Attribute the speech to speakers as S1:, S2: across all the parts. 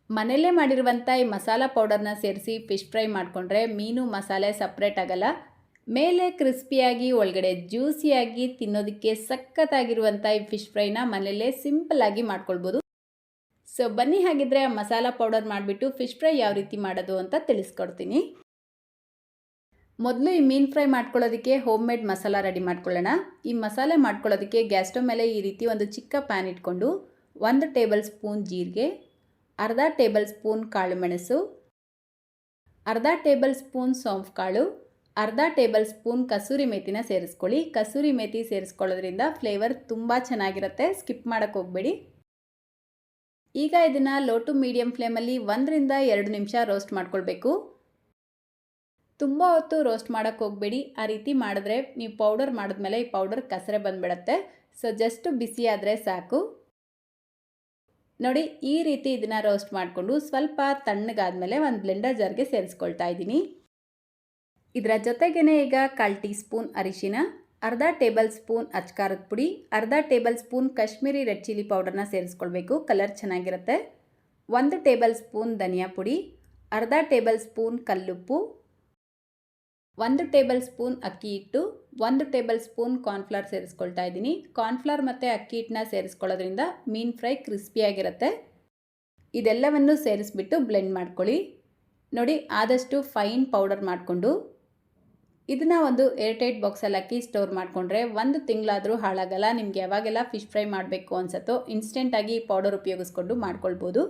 S1: ಮನೆಯಲ್ಲೇ ಮಾಡಿರುವಂಥ ಈ ಮಸಾಲ ಪೌಡರ್ನ ಸೇರಿಸಿ ಫಿಶ್ ಫ್ರೈ ಮಾಡಿಕೊಂಡ್ರೆ ಮೀನು ಮಸಾಲೆ ಸಪ್ರೇಟ್ ಆಗಲ್ಲ. ಮೇಲೆ ಕ್ರಿಸ್ಪಿಯಾಗಿ ಒಳಗಡೆ ಜ್ಯೂಸಿಯಾಗಿ ತಿನ್ನೋದಕ್ಕೆ ಸಖತ್ತಾಗಿರುವಂಥ ಈ ಫಿಶ್ ಫ್ರೈನ ಮನೆಯಲ್ಲೇ ಸಿಂಪಲ್ಲಾಗಿ ಮಾಡ್ಕೊಳ್ಬೋದು. ಸೊ ಬನ್ನಿ ಹಾಗಿದ್ರೆ ಮಸಾಲ ಪೌಡರ್ ಮಾಡಿಬಿಟ್ಟು ಫಿಶ್ ಫ್ರೈ ಯಾವ ರೀತಿ ಮಾಡೋದು ಅಂತ ತಿಳಿಸ್ಕೊಡ್ತೀನಿ. ಮೊದಲು ಈ ಮೀನು ಫ್ರೈ ಮಾಡ್ಕೊಳ್ಳೋದಕ್ಕೆ ಹೋಮ್ ಮೇಡ್ ಮಸಾಲ ರೆಡಿ ಮಾಡ್ಕೊಳ್ಳೋಣ. ಈ ಮಸಾಲೆ ಮಾಡ್ಕೊಳ್ಳೋದಕ್ಕೆ ಗ್ಯಾಸ್ ಸ್ಟವ್ ಮೇಲೆ ಈ ರೀತಿ ಒಂದು ಚಿಕ್ಕ ಪ್ಯಾನ್ ಇಟ್ಕೊಂಡು 1 ಟೇಬಲ್ ಸ್ಪೂನ್ ಜೀರಿಗೆ, ಅರ್ಧ ಟೇಬಲ್ ಸ್ಪೂನ್ ಕಾಳು ಮೆಣಸು, ಅರ್ಧ ಟೇಬಲ್ ಸ್ಪೂನ್ ಸೌಂಫ್ ಕಾಳು, ಅರ್ಧ ಟೇಬಲ್ ಸ್ಪೂನ್ ಕಸೂರಿ ಮೇಥಿನ ಸೇರಿಸ್ಕೊಳ್ಳಿ. ಕಸೂರಿ ಮೇಥಿ ಸೇರಿಸ್ಕೊಳ್ಳೋದ್ರಿಂದ ಫ್ಲೇವರ್ ತುಂಬ ಚೆನ್ನಾಗಿರುತ್ತೆ, ಸ್ಕಿಪ್ ಮಾಡೋಕ್ಕೆ ಹೋಗಬೇಡಿ. ಈಗ ಇದನ್ನು ಲೋ ಟು ಮೀಡಿಯಮ್ ಫ್ಲೇಮಲ್ಲಿ 1 ರಿಂದ 2 ನಿಮಿಷ ರೋಸ್ಟ್ ಮಾಡ್ಕೊಳ್ಬೇಕು. ತುಂಬ ಹೊತ್ತು ರೋಸ್ಟ್ ಮಾಡೋಕ್ಕೆ ಹೋಗಬೇಡಿ. ಆ ರೀತಿ ಮಾಡಿದ್ರೆ ನೀವು ಪೌಡರ್ ಮಾಡಿದ್ಮೇಲೆ ಈ ಪೌಡರ್ ಕಸರೆ ಬಂದುಬಿಡುತ್ತೆ. ಸೊ ಜಸ್ಟ್ ಬಿಸಿ ಆದರೆ ಸಾಕು. ನೋಡಿ ಈ ರೀತಿ ಇದನ್ನು ರೋಸ್ಟ್ ಮಾಡಿಕೊಂಡು ಸ್ವಲ್ಪ ತಣ್ಣಗಾದ್ಮೇಲೆ ಒಂದು ಬ್ಲೆಂಡರ್ ಜಾರ್ಗೆ ಸೇರಿಸ್ಕೊಳ್ತಾ ಇದ್ದೀನಿ. ಇದರ ಜೊತೆಗೇ ಈಗ 1/4 ಟೀ ಸ್ಪೂನ್ ಅರಿಶಿನ, ಅರ್ಧ ಟೇಬಲ್ ಸ್ಪೂನ್ ಅಚ್ಕಾರದ ಪುಡಿ, ಅರ್ಧ table spoon Kashmiri red chilli ಪೌಡರ್ನ ಸೇರಿಸ್ಕೊಳ್ಬೇಕು, ಕಲರ್ ಚೆನ್ನಾಗಿರುತ್ತೆ. 1 ಟೇಬಲ್ ಸ್ಪೂನ್ ಧನಿಯಾ ಪುಡಿ, ಅರ್ಧ ಟೇಬಲ್ ಸ್ಪೂನ್ ಕಲ್ಲುಪ್ಪು, 1 ಟೇಬಲ್ ಸ್ಪೂನ್ ಅಕ್ಕಿ ಹಿಟ್ಟು, 1 ಟೇಬಲ್ ಸ್ಪೂನ್ ಕಾರ್ನ್ಫ್ಲವರ್ ಸೇರಿಸ್ಕೊಳ್ತಾ ಇದ್ದೀನಿ. ಕಾರ್ನ್ಫ್ಲವರ್ ಮತ್ತು ಅಕ್ಕಿ ಹಿಟ್ಟನ್ನ ಸೇರಿಸ್ಕೊಳ್ಳೋದ್ರಿಂದ ಮೀನು ಫ್ರೈ ಕ್ರಿಸ್ಪಿಯಾಗಿರುತ್ತೆ. ಇದೆಲ್ಲವನ್ನು ಸೇರಿಸ್ಬಿಟ್ಟು ಬ್ಲೆಂಡ್ ಮಾಡ್ಕೊಳ್ಳಿ. ನೋಡಿ ಆದಷ್ಟು ಫೈನ್ ಪೌಡರ್ ಮಾಡಿಕೊಂಡು ಇದನ್ನು ಒಂದು ಏರ್ಟೈಟ್ ಬಾಕ್ಸಲ್ಲಿ ಹಾಕಿ ಸ್ಟೋರ್ ಮಾಡಿಕೊಂಡ್ರೆ 1 ತಿಂಗಳಾದರೂ ಹಾಳಾಗಲ್ಲ. ನಿಮಗೆ ಯಾವಾಗೆಲ್ಲ ಫಿಶ್ ಫ್ರೈ ಮಾಡಬೇಕು ಅನ್ಸತ್ತೋ ಇನ್ಸ್ಟೆಂಟಾಗಿ ಈ ಪೌಡರ್ ಉಪಯೋಗಿಸ್ಕೊಂಡು ಮಾಡ್ಕೊಳ್ಬೋದು.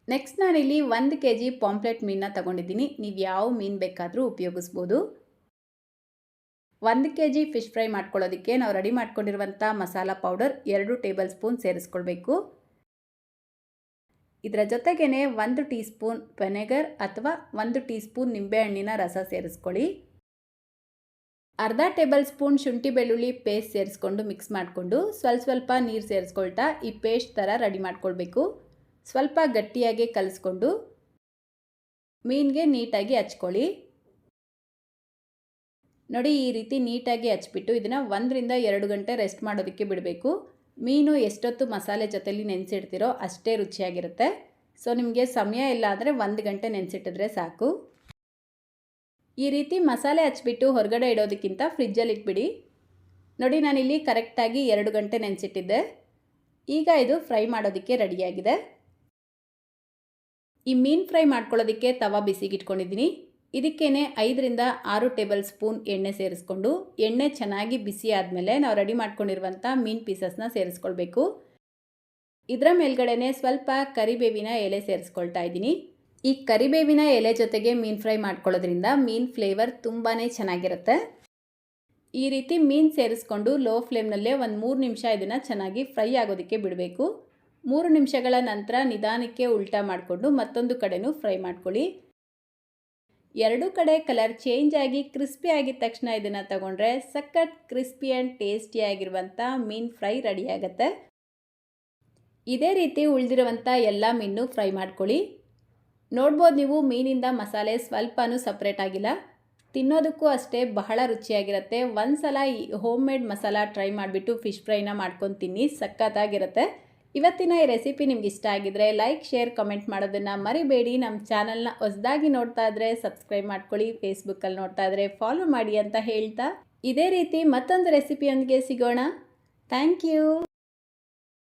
S1: ನೆಕ್ಸ್ಟ್ ನಾನಿಲ್ಲಿ 1 kg ಪಾಂಪ್ಲೆಟ್ ಮೀನನ್ನ ತೊಗೊಂಡಿದ್ದೀನಿ. ನೀವು ಯಾವ ಮೀನು ಬೇಕಾದರೂ ಉಪಯೋಗಿಸ್ಬೋದು. 1 kg ಫಿಶ್ ಫ್ರೈ ಮಾಡ್ಕೊಳ್ಳೋದಕ್ಕೆ ನಾವು ರೆಡಿ ಮಾಡ್ಕೊಂಡಿರುವಂಥ ಮಸಾಲ ಪೌಡರ್ 2 ಟೇಬಲ್ ಸ್ಪೂನ್ ಸೇರಿಸ್ಕೊಳ್ಬೇಕು. ಇದರ ಜೊತೆಗೇ 1 ಟೀ ಸ್ಪೂನ್ ವೆನೆಗರ್ ಅಥವಾ 1 ಟೀ ಸ್ಪೂನ್ ನಿಂಬೆಹಣ್ಣಿನ ರಸ ಸೇರಿಸ್ಕೊಳ್ಳಿ. ಅರ್ಧ ಟೇಬಲ್ ಸ್ಪೂನ್ ಶುಂಠಿ ಬೆಳ್ಳುಳ್ಳಿ ಪೇಸ್ಟ್ ಸೇರಿಸ್ಕೊಂಡು ಮಿಕ್ಸ್ ಮಾಡಿಕೊಂಡು ಸ್ವಲ್ಪ ನೀರು ಸೇರಿಸ್ಕೊಳ್ತಾ ಈ ಪೇಸ್ಟ್ ಥರ ರೆಡಿ ಮಾಡ್ಕೊಳ್ಬೇಕು. ಸ್ವಲ್ಪ ಗಟ್ಟಿಯಾಗಿ ಕಲಿಸ್ಕೊಂಡು ಮೀನಿಗೆ ನೀಟಾಗಿ ಹಚ್ಕೊಳ್ಳಿ. ನೋಡಿ ಈ ರೀತಿ ನೀಟಾಗಿ ಹಚ್ಬಿಟ್ಟು ಇದನ್ನು 1 ರಿಂದ 2 ಗಂಟೆ ರೆಸ್ಟ್ ಮಾಡೋದಕ್ಕೆ ಬಿಡಬೇಕು. ಮೀನು ಎಷ್ಟೊತ್ತು ಮಸಾಲೆ ಜೊತೆಲಿ ನೆನೆಸಿಡ್ತಿರೋ ಅಷ್ಟೇ ರುಚಿಯಾಗಿರುತ್ತೆ. ಸೊ ನಿಮಗೆ ಸಮಯ ಇಲ್ಲ ಅಂದರೆ 1 ಗಂಟೆ ನೆನೆಸಿಟ್ಟಿದ್ರೆ ಸಾಕು. ಈ ರೀತಿ ಮಸಾಲೆ ಹಚ್ಬಿಟ್ಟು ಹೊರಗಡೆ ಇಡೋದಕ್ಕಿಂತ ಫ್ರಿಜ್ಜಲ್ಲಿ ಇಟ್ಬಿಡಿ. ನೋಡಿ ನಾನಿಲ್ಲಿ ಕರೆಕ್ಟಾಗಿ 2 ಗಂಟೆ ನೆನೆಸಿಟ್ಟಿದ್ದೆ. ಈಗ ಇದು ಫ್ರೈ ಮಾಡೋದಕ್ಕೆ ರೆಡಿಯಾಗಿದೆ. ಈ ಮೀನು ಫ್ರೈ ಮಾಡ್ಕೊಳ್ಳೋದಕ್ಕೆ ತವಾ ಬಿಸಿಗೆ ಇಟ್ಕೊಂಡಿದ್ದೀನಿ. ಇದಕ್ಕೇನೆ 5 ರಿಂದ 6 ಟೇಬಲ್ ಸ್ಪೂನ್ ಎಣ್ಣೆ ಸೇರಿಸ್ಕೊಂಡು ಎಣ್ಣೆ ಚೆನ್ನಾಗಿ ಬಿಸಿ ಆದಮೇಲೆ ನಾವು ರೆಡಿ ಮಾಡ್ಕೊಂಡಿರುವಂಥ ಮೀನು ಪೀಸಸ್ನ ಸೇರಿಸ್ಕೊಳ್ಬೇಕು. ಇದರ ಮೇಲ್ಗಡೆನೆ ಸ್ವಲ್ಪ ಕರಿಬೇವಿನ ಎಲೆ ಸೇರಿಸ್ಕೊಳ್ತಾ ಇದ್ದೀನಿ. ಈ ಕರಿಬೇವಿನ ಎಲೆ ಜೊತೆಗೆ ಮೀನು ಫ್ರೈ ಮಾಡ್ಕೊಳ್ಳೋದ್ರಿಂದ ಮೀನು ಫ್ಲೇವರ್ ತುಂಬಾ ಚೆನ್ನಾಗಿರುತ್ತೆ. ಈ ರೀತಿ ಮೀನು ಸೇರಿಸ್ಕೊಂಡು ಲೋ ಫ್ಲೇಮ್ನಲ್ಲೇ ಒಂದು 3 ನಿಮಿಷ ಇದನ್ನು ಚೆನ್ನಾಗಿ ಫ್ರೈ ಆಗೋದಕ್ಕೆ ಬಿಡಬೇಕು. 3 ನಿಮಿಷಗಳ ನಂತರ ನಿಧಾನಕ್ಕೆ ಉಲ್ಟಾ ಮಾಡಿಕೊಂಡು ಮತ್ತೊಂದು ಕಡೆನೂ ಫ್ರೈ ಮಾಡ್ಕೊಳ್ಳಿ. 2 ಕಡೆ ಕಲರ್ ಚೇಂಜ್ ಆಗಿ ಕ್ರಿಸ್ಪಿ ಆಗಿದ ತಕ್ಷಣ ಇದನ್ನು ತಗೊಂಡ್ರೆ ಸಖತ್ ಕ್ರಿಸ್ಪಿ ಆ್ಯಂಡ್ ಟೇಸ್ಟಿಯಾಗಿರುವಂಥ ಮೀನು ಫ್ರೈ ರೆಡಿ ಆಗುತ್ತೆ. ಇದೇ ರೀತಿ ಉಳಿದಿರುವಂಥ ಎಲ್ಲ ಮೀನು ಫ್ರೈ ಮಾಡ್ಕೊಳ್ಳಿ. ನೋಡ್ಬೋದು ನೀವು ಮೀನಿಂದ ಮಸಾಲೆ ಸ್ವಲ್ಪನೂ ಸಪ್ರೇಟ್ ಆಗಿಲ್ಲ. ತಿನ್ನೋದಕ್ಕೂ ಅಷ್ಟೇ ಬಹಳ ರುಚಿಯಾಗಿರುತ್ತೆ. ಒಂದು ಸಲ ಈ ಹೋಮ್ ಮೇಡ್ ಮಸಾಲ ಟ್ರೈ ಮಾಡಿಬಿಟ್ಟು ಫಿಶ್ ಫ್ರೈನ ಮಾಡ್ಕೊಂಡು ತಿನ್ನಿ, ಸಖತ್ತಾಗಿರುತ್ತೆ. ಇವತ್ತಿನ ಈ ರೆಸಿಪಿ ನಿಮ್ಗೆ ಇಷ್ಟ ಆಗಿದ್ರೆ ಲೈಕ್, ಶೇರ್, ಕಮೆಂಟ್ ಮಾಡೋದನ್ನು ಮರಿಬೇಡಿ. ನಮ್ಮ ಚಾನಲ್ನ ಹೊಸದಾಗಿ ನೋಡ್ತಾ ಇದ್ರೆ ಸಬ್ಸ್ಕ್ರೈಬ್ ಮಾಡ್ಕೊಳ್ಳಿ. ಫೇಸ್ಬುಕ್ಕಲ್ಲಿ ನೋಡ್ತಾ ಇದ್ರೆ ಫಾಲೋ ಮಾಡಿ ಅಂತ ಹೇಳ್ತಾ ಇದೇ ರೀತಿ ಮತ್ತೊಂದು ರೆಸಿಪಿಯೊಂದಿಗೆ ಸಿಗೋಣ. Thank you.